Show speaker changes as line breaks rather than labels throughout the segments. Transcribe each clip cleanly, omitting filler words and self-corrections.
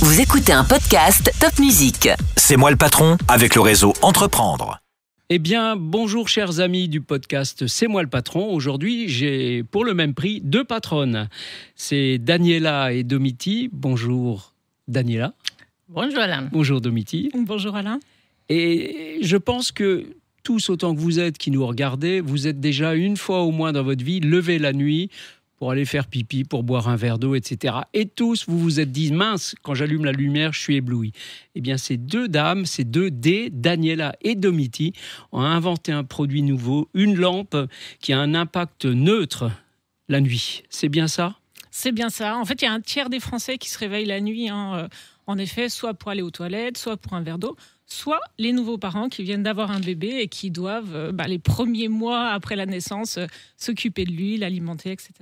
Vous écoutez un podcast Top Music.
C'est moi le patron avec le réseau Entreprendre.
Eh bien, bonjour chers amis du podcast C'est moi le patron. Aujourd'hui, j'ai pour le même prix 2 patronnes. C'est Daniela et Domiti. Bonjour Daniela.
Bonjour Alain.
Bonjour Domiti.
Bonjour Alain.
Et je pense que tous autant que vous êtes qui nous regardez, vous êtes déjà une fois au moins dans votre vie levé la nuit pour aller faire pipi, pour boire un verre d'eau, etc. Et tous, vous vous êtes dit, mince, quand j'allume la lumière, je suis ébloui. Eh bien, ces 2 dames, ces 2 D, Daniela et Domiti, ont inventé un produit nouveau, une lampe qui a un impact neutre la nuit. C'est bien ça ?
C'est bien ça. En fait, il y a un tiers des Français qui se réveillent la nuit, en effet, soit pour aller aux toilettes, soit pour un verre d'eau, soit les nouveaux parents qui viennent d'avoir un bébé et qui doivent, les premiers mois après la naissance, s'occuper de lui, l'alimenter, etc.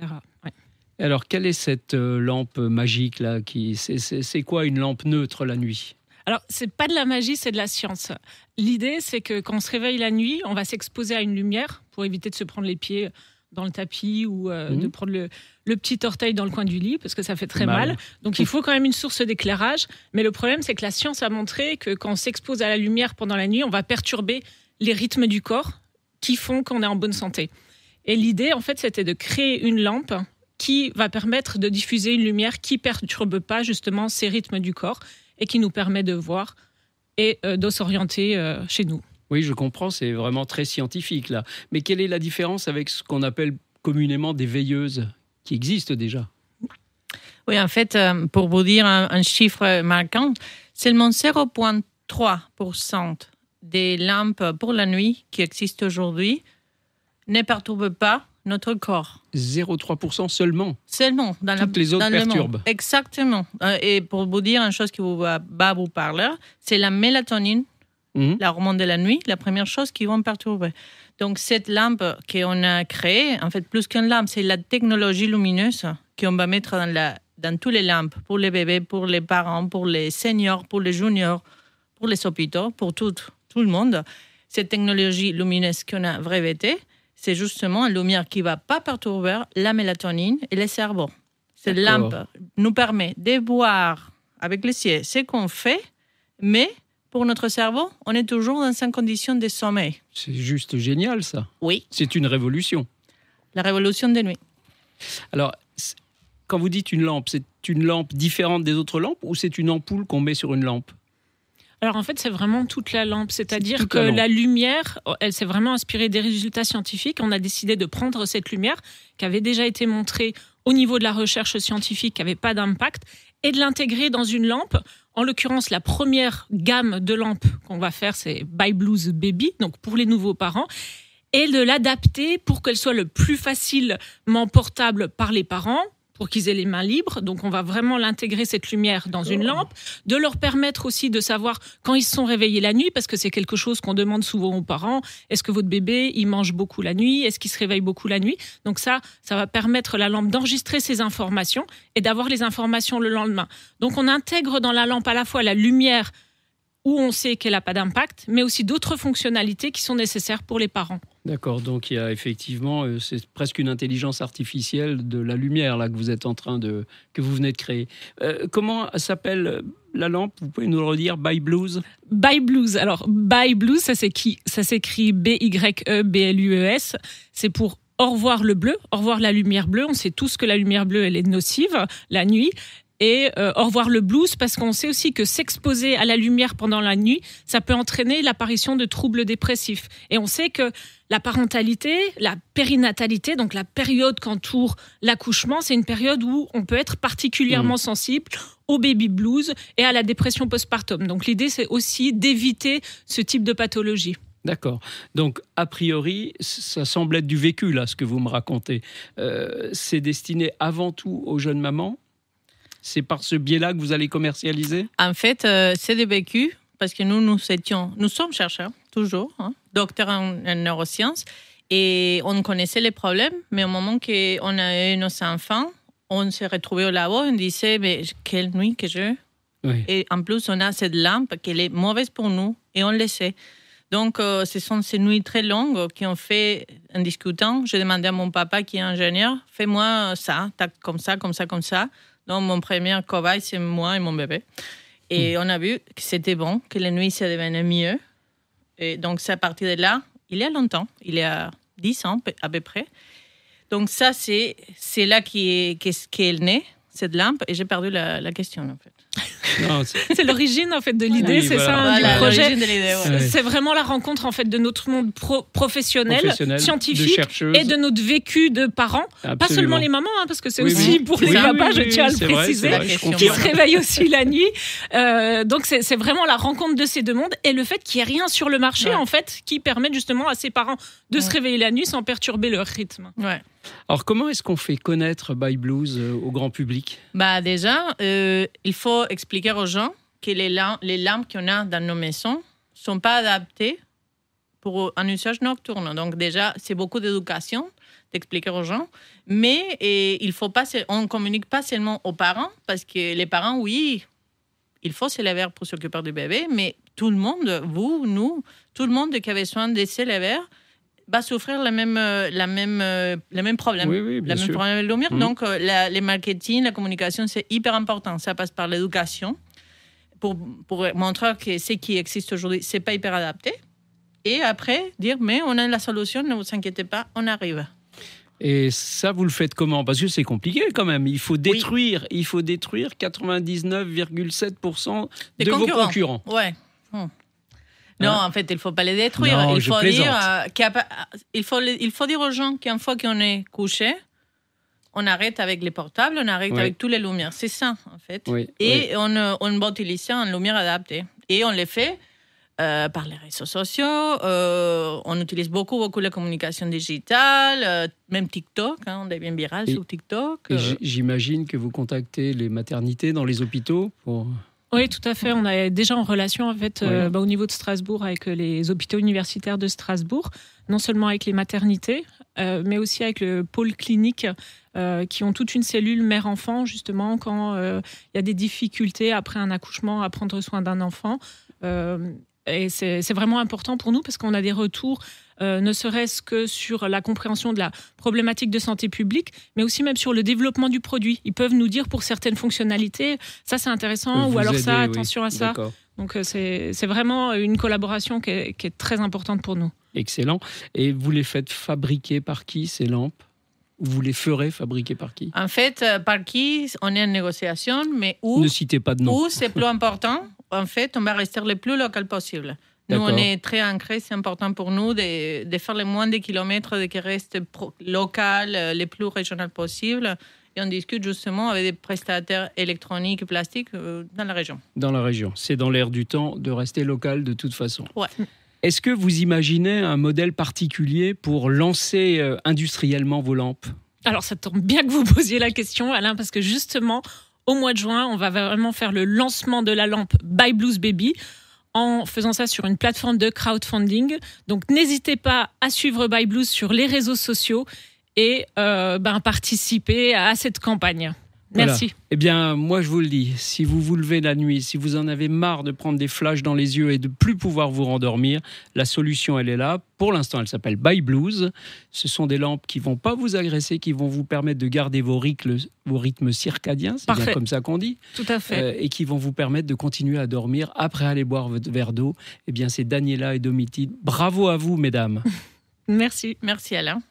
Ouais.
Alors, quelle est cette lampe magique là c'est quoi une lampe neutre la nuit ?
Alors, c'est pas de la magie, c'est de la science. L'idée, c'est que quand on se réveille la nuit, on va s'exposer à une lumière pour éviter de se prendre les pieds dans le tapis ou de prendre le petit orteil dans le coin du lit parce que ça fait très mal. Donc, il faut quand même une source d'éclairage. Mais le problème, c'est que la science a montré que quand on s'expose à la lumière pendant la nuit, on va perturber les rythmes du corps qui font qu'on est en bonne santé. Et l'idée, en fait, c'était de créer une lampe qui va permettre de diffuser une lumière qui ne perturbe pas justement ces rythmes du corps et qui nous permet de voir et de s'orienter chez nous.
Oui, je comprends, c'est vraiment très scientifique là. Mais quelle est la différence avec ce qu'on appelle communément des veilleuses qui existent déjà ?
Oui, en fait, pour vous dire un chiffre marquant, seulement 0,3% des lampes pour la nuit qui existent aujourd'hui ne perturbent pas notre corps.
0,3% seulement.
Seulement.
Toutes les autres perturbent.
Exactement. Et pour vous dire une chose qui va vous parler, c'est la mélatonine, la hormone de la nuit, la première chose qui vont perturber. Donc, cette lampe qu'on a créée, en fait, plus qu'une lampe, c'est la technologie lumineuse qu'on va mettre dans toutes les lampes, pour les bébés, pour les parents, pour les seniors, pour les juniors, pour les hôpitaux, pour tout le monde. Cette technologie lumineuse qu'on a brevetée, c'est justement une lumière qui ne va pas perturber la mélatonine et le cerveau. Cette lampe nous permet de voir avec les yeux ce qu'on fait, mais pour notre cerveau, on est toujours dans une condition de sommeil.
C'est juste génial, ça.
Oui.
C'est une révolution.
La révolution des nuits.
Alors, quand vous dites une lampe, c'est une lampe différente des autres lampes ou c'est une ampoule qu'on met sur une lampe ?
Alors en fait, c'est vraiment toute la lampe. C'est-à-dire que la lumière, elle s'est vraiment inspirée des résultats scientifiques. On a décidé de prendre cette lumière qui avait déjà été montrée au niveau de la recherche scientifique, qui n'avait pas d'impact, et de l'intégrer dans une lampe. En l'occurrence, la première gamme de lampes qu'on va faire, c'est By Blues Baby, donc pour les nouveaux parents, et de l'adapter pour qu'elle soit le plus facilement portable par les parents, pour qu'ils aient les mains libres. Donc, on va vraiment l'intégrer, cette lumière, dans une lampe, de leur permettre aussi de savoir quand ils se sont réveillés la nuit, parce que c'est quelque chose qu'on demande souvent aux parents. Est-ce que votre bébé, il mange beaucoup la nuit ? Est-ce qu'il se réveille beaucoup la nuit ? Donc ça va permettre la lampe d'enregistrer ces informations et d'avoir les informations le lendemain. Donc, on intègre dans la lampe à la fois la lumière où on sait qu'elle n'a pas d'impact, mais aussi d'autres fonctionnalités qui sont nécessaires pour les parents.
D'accord, donc il y a effectivement, c'est presque une intelligence artificielle de la lumière là que vous venez de créer. Comment s'appelle la lampe ? Vous pouvez nous le redire ? By Blues ?
By Blues. Alors, By Blues, ça s'écrit B-Y-E-B-L-U-E-S. C'est pour au revoir le bleu, au revoir la lumière bleue. On sait tous que la lumière bleue, elle est nocive la nuit. Et au revoir le blues, parce qu'on sait aussi que s'exposer à la lumière pendant la nuit, ça peut entraîner l'apparition de troubles dépressifs. Et on sait que la parentalité, la périnatalité, donc la période qu'entoure l'accouchement, c'est une période où on peut être particulièrement sensible au baby blues et à la dépression postpartum. Donc l'idée, c'est aussi d'éviter ce type de pathologie.
D'accord. Donc, a priori, ça semble être du vécu, là, ce que vous me racontez. C'est destiné avant tout aux jeunes mamans ? C'est par ce biais-là que vous allez commercialiser ?
En fait, c'est des vécus, parce que nous sommes chercheurs, toujours, docteurs en neurosciences, et on connaissait les problèmes, mais au moment qu'on a eu nos enfants, on s'est retrouvés au labo, on disait, mais quelle nuit que j'ai. Oui. Et en plus, on a cette lampe qui est mauvaise pour nous, et on le sait. Donc, ce sont ces nuits très longues qui ont fait, en discutant, j'ai demandé à mon papa qui est ingénieur, fais-moi ça, comme ça, comme ça, comme ça. Donc, mon premier cobaye, c'est moi et mon bébé. Et on a vu que c'était bon, que la nuit, ça devenait mieux. Et donc, c'est à partir de là, il y a longtemps, il y a 10 ans à peu près. Donc, ça, c'est là qu'elle naît, cette lampe. Et j'ai perdu la question, en fait.
Non,
c'est l'origine en fait de l'idée, c'est ça du projet. C'est vraiment la rencontre en fait de notre monde professionnel, scientifique et de notre vécu de parents. Absolument. Pas seulement les mamans, parce que c'est aussi pour les papas, je tiens à le préciser, qui se réveillent aussi la nuit. Donc c'est vraiment la rencontre de ces deux mondes et le fait qu'il n'y ait rien sur le marché en fait qui permet justement à ces parents de se réveiller la nuit sans perturber leur rythme.
Ouais.
Alors, comment est-ce qu'on fait connaître ByBlues au grand public ?
Déjà, il faut expliquer aux gens que les lampes qu'on a dans nos maisons ne sont pas adaptées pour un usage nocturne. Donc, déjà, c'est beaucoup d'éducation d'expliquer aux gens. Mais on ne communique pas seulement aux parents, parce que les parents, oui, il faut se lever pour s'occuper du bébé, mais tout le monde, vous, nous, tout le monde qui a besoin de se lever, va souffrir le même problème.
Oui, bien sûr.
Problème de lumière. Donc, les marketing, la communication, c'est hyper important. Ça passe par l'éducation pour montrer que ce qui existe aujourd'hui, c'est pas hyper adapté. Et après, dire, mais on a la solution, ne vous inquiétez pas, on arrive.
Et ça, vous le faites comment ? Parce que c'est compliqué quand même. Il faut détruire 99,7% de vos concurrents.
Ouais. Non, en fait, il ne faut pas les détruire.
Non,
il faut dire aux gens qu'une fois qu'on est couché, on arrête avec les portables, on arrête avec toutes les lumières. C'est ça, en fait. On va utiliser une lumière adaptée. Et on le fait par les réseaux sociaux. On utilise beaucoup la communication digitale, même TikTok. On devient viral sur TikTok.
Et j'imagine que vous contactez les maternités dans les hôpitaux pour...
Oui, tout à fait. On est déjà en relation en fait, au niveau de Strasbourg avec les hôpitaux universitaires de Strasbourg, non seulement avec les maternités, mais aussi avec le pôle clinique qui ont toute une cellule mère-enfant, justement, quand il y a des difficultés après un accouchement à prendre soin d'un enfant. Et c'est vraiment important pour nous parce qu'on a des retours, ne serait-ce que sur la compréhension de la problématique de santé publique, mais aussi même sur le développement du produit. Ils peuvent nous dire pour certaines fonctionnalités, ça c'est intéressant, ou alors aider, ça, attention à ça. D'accord. Donc c'est vraiment une collaboration qui est très importante pour nous.
Excellent. Et vous les faites fabriquer par qui ces lampes ? Vous les ferez fabriquer par qui ?
En fait, par qui on est en négociation, mais où...
Ne citez pas de nom.
Où c'est plus important, en fait, on va rester le plus local possible. Nous, on est très ancrés, c'est important pour nous de faire le moins de kilomètres, qui restent local, le plus régional possible. Et on discute justement avec des prestataires électroniques et plastiques dans la région. Dans la région.
C'est dans l'air du temps de rester local de toute façon.
Ouais.
Est-ce que vous imaginez un modèle particulier pour lancer industriellement vos lampes ?
Alors, ça tombe bien que vous posiez la question, Alain, parce que justement, au mois de juin, on va vraiment faire le lancement de la lampe ByBlues Baby en faisant ça sur une plateforme de crowdfunding. Donc, n'hésitez pas à suivre ByBlues sur les réseaux sociaux et participer à cette campagne. Merci.
Voilà. Eh bien, moi, je vous le dis, si vous vous levez la nuit, si vous en avez marre de prendre des flashs dans les yeux et de plus pouvoir vous rendormir, la solution, elle est là. Pour l'instant, elle s'appelle ByBlues. Ce sont des lampes qui ne vont pas vous agresser, qui vont vous permettre de garder vos rythmes circadiens, c'est bien comme ça qu'on dit.
Tout à fait.
Et qui vont vous permettre de continuer à dormir après aller boire votre verre d'eau. Eh bien, c'est Daniela et Domitille. Bravo à vous, mesdames.
Merci.
Merci, Alain.